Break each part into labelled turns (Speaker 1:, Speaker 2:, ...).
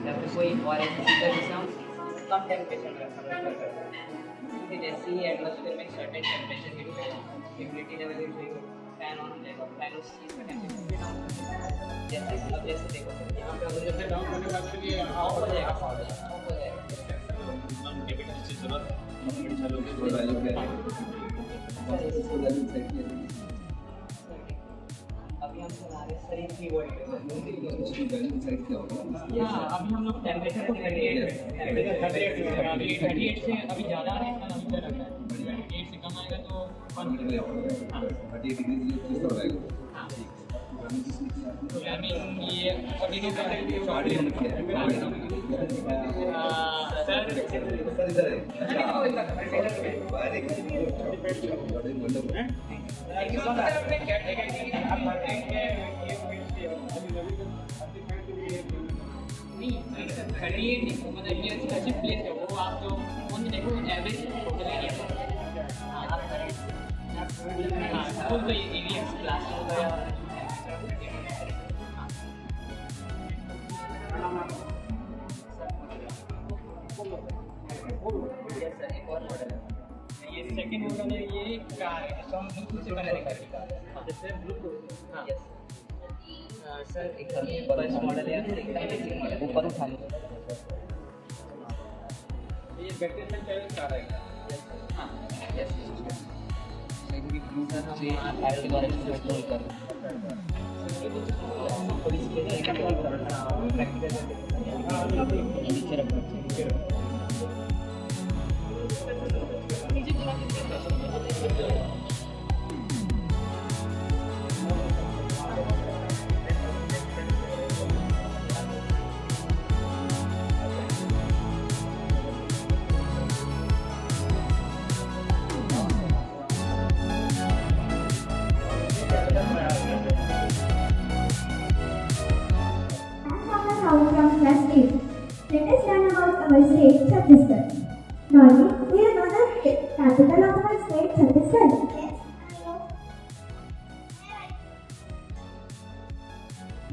Speaker 1: या फिर कोई और ऐसी चीज़ है जिसे हम कम टेम्परेचर में रखना प्रेफर करते हैं, क्योंकि जैसे ही एटमॉस्फेयर में सर्टेन टेम्परेचर हिट होगा, ह्यूमिडिटी लेवल हिट होगी, फैन ऑन हो जाएगा, फैन उस चीज़ का टेम्परेचर डाउन कर देगा। जैसे अब जैसे देखो यहाँ पे अगर जैसे डाउन करने के बाद फिर ये ऑफ हो जाएगा, ऑफ हो जाएगा। अभी हम चला रहे सर 3 वोल्ट पे। हाँ, अभी हम लोग टेम्परेचर को 38 से अभी ज़्यादा है, अभी क्या लगता है 38 से कम आएगा तो 38 डिग्री हो जाएगा। हाँ, तो आई मीन ये 42 मतलब ये स्पेसिफिक प्लेस है वो, आप जो फोन में देखो एवरेज एरिया स्कूल का एरिया क्लासरूम का एक और मॉडल है, ये सेकंड मॉडल है, ये कार है जिसको हम ब्लूटूथ से कनेक्ट करेंगे, जैसे ब्लूटूथ। हाँ यस सर, एक फर्स्ट मॉडल है फिर एक बेसिक मॉडल ऊपर उठा लो। ये बैटरी से चार्ज कार है। हाँ यस मेरी ब्लूटूथ से फाइल द्वारा कंट्रोल कर थोड़ी सी नीचे रखना।
Speaker 2: From class 8. Let us learn about our state, Chhattisgarh. Dolly, do you know the capital of our state, Chhattisgarh? Yes, I know.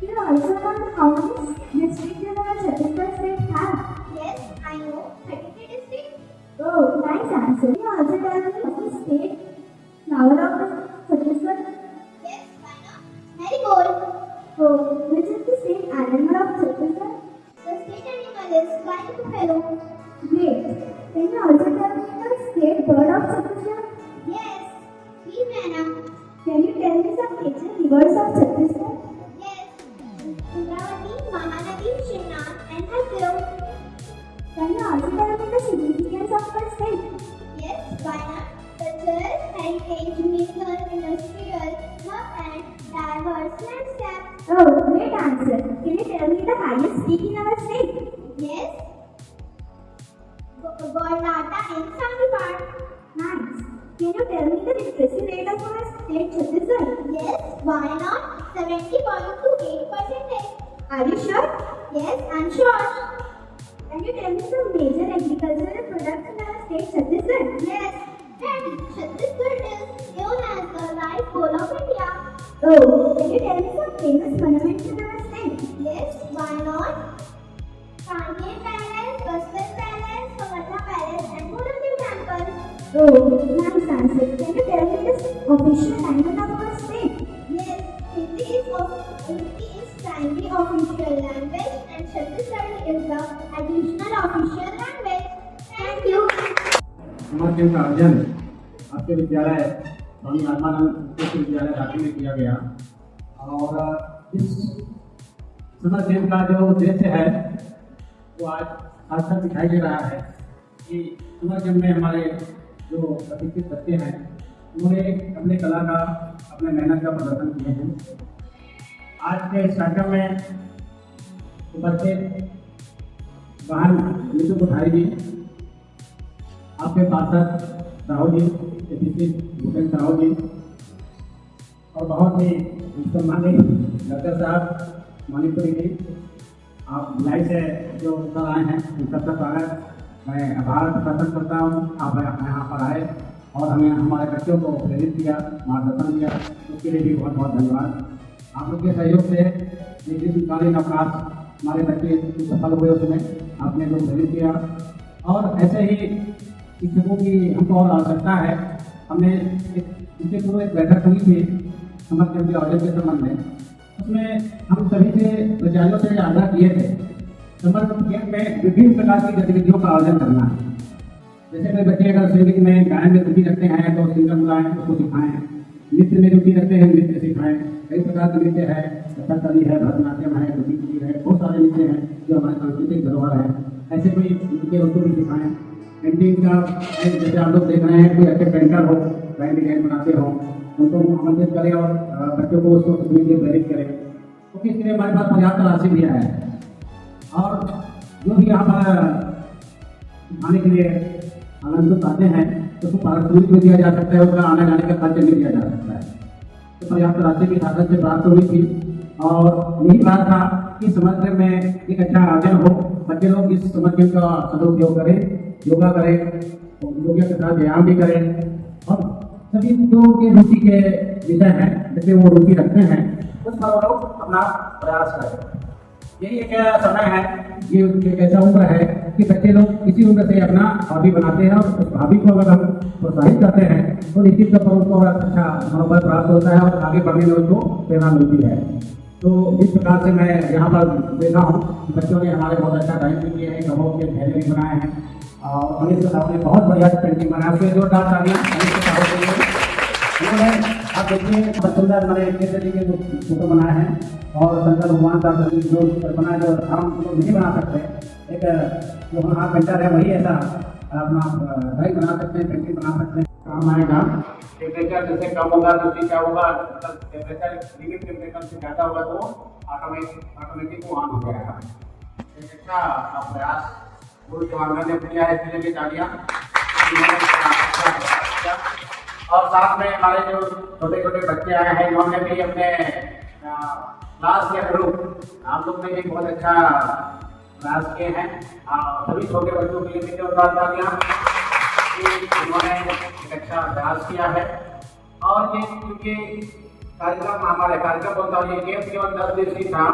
Speaker 2: Do you also know how many districts in our Chhattisgarh state have? Yes, I know. 33 districts. Oh, nice answer. Do you also tell me the state flower of the Chhattisgarh? Yes, why not? Marigold. Oh, which is the state animal of Chhattisgarh? The state animal is flying buffalo. Great. Can you also tell me the state bird of Chhattisgarh? Yes, bee Maina. Can you tell me some major rivers of Chhattisgarh? Yes, Indravati, Mahanadi, Shimna, and Hasdeo. Can you also tell me the significance of the state? Yes, why not? Cultural, heritage, musical, industrial, hub and diverse landscape. Oh, great answer. Can you tell me the highest peak in our state? Yes. Golnata in Sangipar. Nice. Can you tell me the literacy rate of our state, Chhattisgarh? Yes, why not? 70.28%. Are you sure? Yes, I'm sure. Can you tell me some major agricultural products in our state, Chhattisgarh? Yes. And Chhattisgarh is known as the rice bowl of India. Oh, can you tell me some famous monuments in our state? Yes, why not? Kange Palace, Bastar Palace, Pamatla Palace and Murungi Temple. Oh, nice answer. Can you tell me the official language of our state? Yes, Hindi is primary official language and Chhattisgarh is the additional official language. Thank you.
Speaker 3: हमारे का अध्ययन आपके विद्यालय स्वामी आत्मानंद विद्यालय रांची में किया गया और इस समर कैंप का जो उद्देश्य है वो आज सार्थक दिखाई दे रहा है कि समर कैंप में हमारे जो प्रशिक्षित बच्चे हैं उन्होंने अपने कला का अपने मेहनत का प्रदर्शन किए हैं। आज के इस कार्यक्रम में उपस्थित वाहन नीतू कोठारी जी, आपके पार्षद राहुल जी, भूपेंद्र राहुल जी और बहुत ही सम्मानित डॉक्टर साहब मणिपुरी जी, आप भिलाई से जो उत्तर आए हैं उन सबका स्वागत। मैं आभार प्रकट करता हूँ आप यहाँ पर आए और हमें हमारे बच्चों को प्रेरित किया, मार्गदर्शन दिया, उसके लिए भी बहुत बहुत धन्यवाद। आप लोग के सहयोग से ये ग्रीष्मकालीन अवकाश हमारे बच्चे सफल हुए, उसमें आपने जो प्रेरित किया। और ऐसे ही शिक्षकों की हमको और आवश्यकता है। हमने इसके पूर्व एक बैठक हुई थी समर कैंप के आयोजन के संबंध में। उसमें हम सभी से विद्यालयों से आग्रह किए थे समर कैंप में विभिन्न प्रकार की गतिविधियों का आयोजन करना है। जैसे कोई बच्चे अगर संगीत में गायन में रुचि रखते हैं तो सिंगर बुलाएं, उसको सिखाएं। नृत्य में रुचि रखते हैं, नृत्य सिखाएं। कई प्रकार के नृत्य है, कथकली है, भरतनाट्यम है, कुचिपुड़ी है, बहुत सारे नृत्य हैं जो हमारे सांस्कृतिक धरोहर है। ऐसे कोई नृत्य उसको भी सिखाएं। पेंटिंग का जैसे आप लोग देख रहे हैं, कोई अच्छे पेंटर हो, ड्राइंग डिजाइन बनाते हो, उनको आमंत्रित करें और बच्चों को उसको सीखने के लिए प्रेरित करें, क्योंकि इसके लिए हमारे पास पर्याप्त राशि भी है। और जो भी यहाँ पर आने के लिए आनंद आते हैं तो उसको पारिश्रमिक भी दिया जा सकता है, उसका आने जाने का खर्च भी दिया जा सकता है। तो पर्याप्त राशि भी शासन से प्राप्त हुई थी और यही बात था कि समर कैंप में एक अच्छा आयोजन हो, बच्चे लोग इस समर कैंप का सदुपयोग करें, योगा करें, योगा के साथ व्यायाम भी करें और सभी जो के रुचि के विषय हैं जैसे वो रुचि रखते हैं उस पर वो लोग अपना प्रयास करें। यही एक समय है, ये एक ऐसा उम्र है कि बच्चे लोग इसी उम्र से अपना हॉबी बनाते हैं और उस हॉबी को अगर हम प्रोत्साहित करते हैं तो निश्चित तौर पर उनको अच्छा मनोबल प्राप्त होता है और आगे बढ़ने में उनको प्रेरणा मिलती है। तो इस प्रकार से मैं यहाँ पर देखा हूँ कि बच्चों ने हमारे बहुत अच्छा ड्राइंग भी किए हैं, कमों के थैले भी बनाए हैं और मनीष साहब ने बहुत बढ़िया पेंटिंग बनाया। उसके जोरदार तालियां मनीष साहब के लिए। उन्होंने आप देखिए बहुत सुंदर मैंने एक तरीके के फोटो बनाए हैं और शंकर भगवान का जो कल्पना जो हम लोग नहीं बना सकते, एक जो हमारा पेंटर है वही ऐसा अपना ड्राइंग बना सकते हैं, पेंटिंग बना सकते हैं, काम आएगा। टेम्परेचर जैसे कम होगा तो क्या होगा, टेम्परेचर लिमिट टेम्परेचर से ज़्यादा होगा तो ऑटोमेटिक वो ऑन हो जाएगा। एक अच्छा प्रयास गुरु जवाहर ने किया है, इसके लिए तालियां। और साथ में हमारे जो छोटे छोटे बच्चे आए हैं इन्होंने भी अपने क्लास के अनुरूप आप लोग ने भी बहुत अच्छा प्रयास किए हैं। सभी छोटे बच्चों के लिए भी जोरदार तालियां कि उन्होंने एक अच्छा प्रयास किया है। और ये क्योंकि कार्यक्रम हमारे कार्यक्रम होता है, ये कैंप केवल 10 दिवसीय था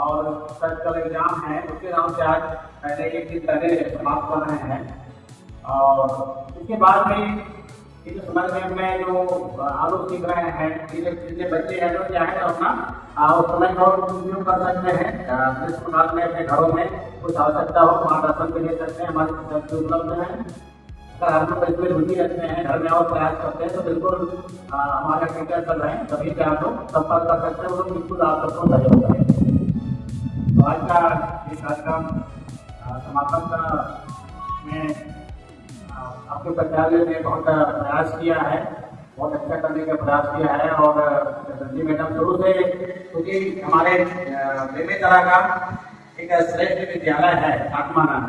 Speaker 3: और सर कल एग्जाम है, उसके नाम से आज पहले एक दिन पहले समाप्त कर रहे हैं। और इसके बाद में इस समर कैंप में जो आप लोग सीख रहे हैं, जितने बच्चे हैं जो चाहे तो अपना उस समय को उपयोग कर सकते हैं। इस प्रकार में अपने घरों में कुछ आवश्यकता हो मार्गदर्शन भी ले सकते हैं, हमारे शिक्षक उपलब्ध हैं। अगर आप लोग इसमें रुचि रखते हैं, घर में और प्रयास करते हैं तो बिल्कुल हमारे टीचर चल रहे हैं, सभी से आप लोग संपर्क कर सकते हैं, वो लोग बिल्कुल आप सबको सहयोग करें। तो आज का ये कार्यक्रम समापन का में आपके विद्यालय ने बहुत प्रयास किया है, बहुत अच्छा करने का प्रयास किया है। और जी मैडम शुरू से क्योंकि हमारे बेमेतरा का एक श्रेष्ठ विद्यालय है आत्मानंद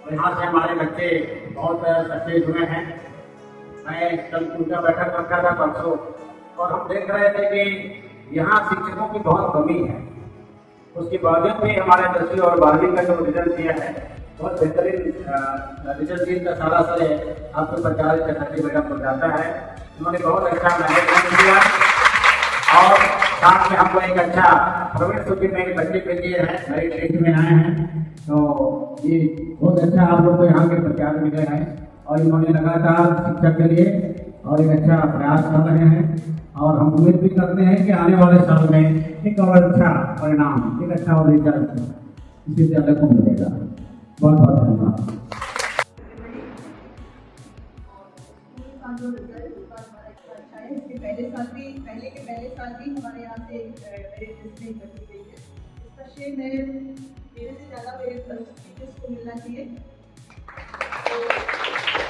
Speaker 3: और यहाँ से हमारे बच्चे बहुत सक्सेस हुए हैं। मैं कल उनका बैठक रखा था परसों और हम देख रहे थे कि यहाँ शिक्षकों की बहुत कमी है। उसके बावजूद भी हमारे 10वीं और 12वीं का जो रिजल्ट दिया है बहुत बेहतरीन रिजल्ट का सारा श्रेय आपके प्रचार चटर्जी मैडम को जाता है। उन्होंने बहुत अच्छा मैनेजमेंट किया और साथ में हमको एक अच्छा प्रवेश सूची में बच्चे के लिए है, मेरिट लिस्ट में आए हैं। तो ये बहुत अच्छा आप लोग को यहाँ के प्रचार मिले हैं और इन्होंने लगातार शिक्षा के लिए और एक अच्छा प्रयास कर रहे हैं। और हम उम्मीद भी करते हैं कि आने वाले साल में एक और अच्छा परिणाम, एक अच्छा और रिजल्ट इस विद्यालय को मिलेगा। बहुत बहुत धन्यवाद।
Speaker 4: पहले साल भी हमारे यहाँ से मेरिट लिस्ट नहीं बची गई है। इसका श्रेय मेरे से ज़्यादा मेरे टीचर्स को मिलना चाहिए। तो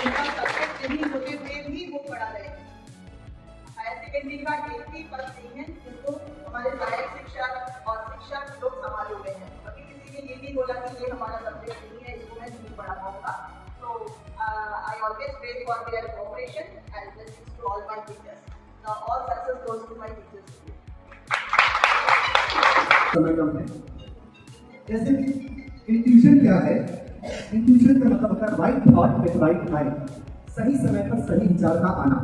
Speaker 4: उनका सब्जेक्ट नहीं होते हुए भी वो पढ़ा रहे हैं। हायर सेकेंडरी का 8वीं फर्स्ट नहीं है जिसको हमारे सहायक शिक्षक और शिक्षक लोग संभाले हुए हैं। अभी किसी ने ये नहीं बोला कि ये हमारा सब्जेक्ट नहीं है, इसको मैं नहीं पढ़ा पाऊंगा। तो I always pray for their cooperation and blessings to all my teachers. Now all success goes to my teachers.
Speaker 5: समय कम है। जैसे कि इंट्यूशन क्या है? इंट्यूशन का मतलब होता है right thought at right time, सही समय पर सही विचार का आना।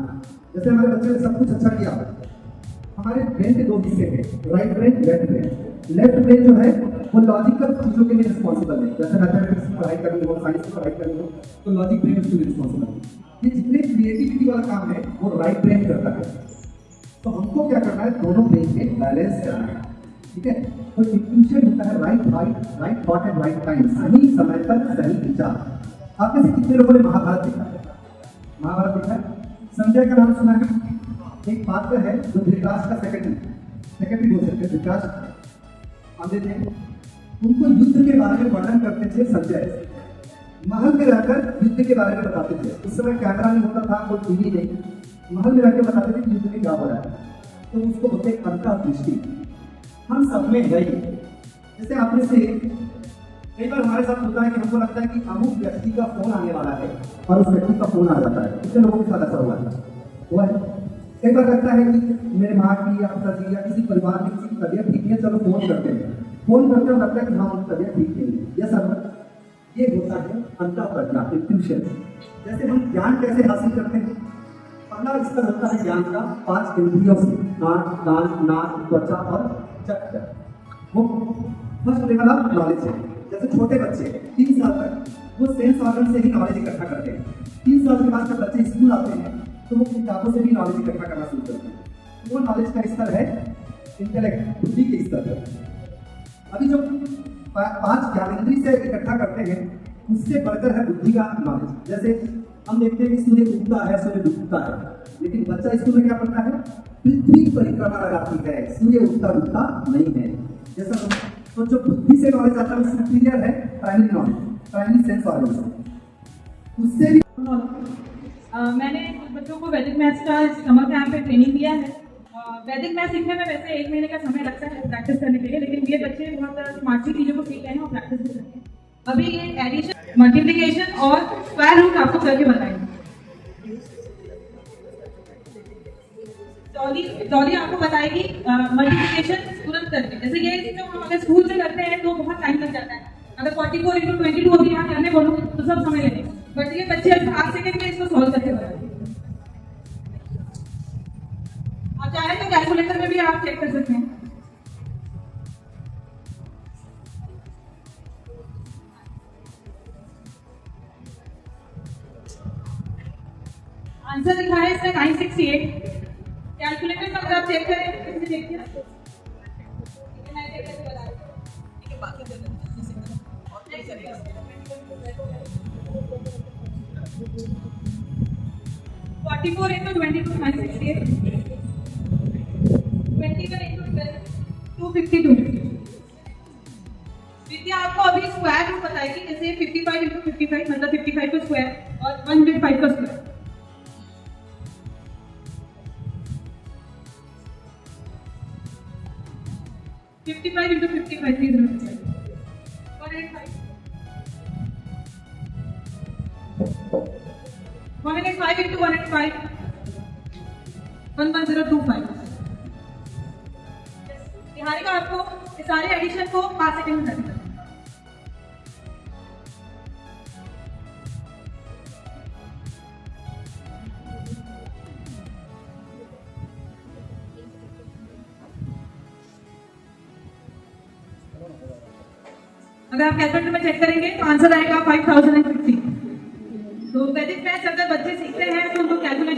Speaker 5: जैसे हमारे बच्चे ने सब कुछ अच्छा किया, हमारे ब्रेन के दो हिस्से हैं, right brain, left brain. Left brain जो है वो लॉजिकल चीजों के लिए रिस्पॉन्सिबल है, जैसे मैथमेटिक्स की पढ़ाई करनी हो, साइंस की पढ़ाई करनी हो, तो लॉजिक ब्रेन उसके लिए रिस्पॉन्सिबल है। ये जितने क्रिएटिविटी वाला काम है वो राइट ब्रेन करता है। तो हमको क्या करना है, दोनों ब्रेन में बैलेंस करना है, ठीक है। तो इंट्यूशन होता है right thought at right time, सही समय पर सही विचार। आप में से कितने लोगों ने महाभारत देखा है? महाभारत देखा है? संजय का नाम सुना है? एक पात्र है जो धृतराष्ट्र का सेक्रेटरी बोल सकते हैं, धृतराष्ट्र आते थे, उनको युद्ध के बारे में वर्णन करते थे संजय। महल में रहकर युद्ध के बारे में बताते थे। उस समय कैमरा नहीं होता था, कोई टीवी नहीं, महल में रहकर बताते थे कि युद्ध में क्या हो रहा है। तो उसको बोलते अंतर्दृष्टि। हम सब में है। जैसे आपने से कई बार हमारे साथ होता है कि हमको लगता है कि अमुक व्यक्ति का फोन आने वाला है और उस व्यक्ति का फोन आ जाता है। कितने लोगों के साथ ऐसा हुआ है? कई बार लगता है कि मेरे माँ की या पिताजी या किसी परिवार में किसी की तबियत ठीक है, चलो फोन करते हैं। फोन करते हो लगता है कि हाँ उनकी तबियत ठीक नहीं है, यह सब ये होता है अंतःप्रज्ञा, इंट्यूशन। जैसे हम ज्ञान कैसे हासिल करते हैं? पहला स्तर होता है ज्ञान का 5 इंद्रियों से, कान, नाक, त्वचा और चक्षु। वो फर्स्ट लेवल ऑफ नॉलेज है। जैसे छोटे बच्चे 3 साल तक वो सेंस ऑर्गन से ही नॉलेज इकट्ठा करते हैं। 3 साल के बाद जब बच्चे स्कूल आते हैं तो वो किताबों से भी नॉलेज इकट्ठा करना शुरू करते हैं। वो नॉलेज का स्तर है इंटेलेक्ट, बुद्धि के स्तर पर। अभी जो 5 ज्ञानेंद्रिय से इकट्ठा करते हैं उससे बढ़कर है बुद्धि का नॉलेज। जैसे हम देखते हैं कि सूर्य उगता है, सूर्य डूबता है, लेकिन बच्चा स्कूल में क्या पढ़ता है? पृथ्वी परिक्रमा लगाती है, सूर्य उगता डूबता नहीं है। जैसा तो जो बुद्धि से नॉलेज आता है वो सुपीरियर है primary knowledge, primary sense organ से। उससे भी
Speaker 6: मैंने कुछ बच्चों को वैदिक मैथ्स का समर कैंप पे ट्रेनिंग दिया है। वैदिक मैथ सीखने में वैसे 1 महीने का समय लगता है प्रैक्टिस करने के लिए, लेकिन ये बच्चे बहुत स्मार्टली चीज़ों को सीख रहे हैं और प्रैक्टिस भी करते हैं। अभी ये एडिशन, मल्टीप्लिकेशन और स्क्वायर रूट आपको करके बताएंगे। डॉली आपको बताएगी मल्टीप्लिकेशन तुरंत करके। जैसे ये जो हम अगर स्कूल से करते हैं तो बहुत टाइम लग जाता है। अगर 44 × 22 अभी यहाँ करने बोलूँ तो सब समय लगेगा, बट ये बच्चे 8 सेकंड में इसको सॉल्व करके बताएंगे। आप चाहे तो कैलकुलेटर में भी आप चेक कर सकते हैं। आंसर लिखा है इसमें 968। कैलकुलेटर में अगर आप चेक करें तो इसे देखिए, मैं चेक करके बता रही हूं। ठीक है, बाकी कर लेते हैं और चेक करेंगे। 44 × 22 968, 21 × 12 252। विद्या आपको अभी स्क्वायर रूट बताएगी। जैसे 55 × 55 मतलब 55 का स्क्वायर और 105 का स्क्वायर। × 55 3 185 185 × 185 11025। निहारिका आपको इस सारे एडिशन को 5 सेकंड में करना है। अगर आप कैलकुलेटर में चेक करेंगे तो आंसर आएगा 5050। तो वैदिक मैथ्स अगर बच्चे सीखते हैं तो उनको कैलकुलेटर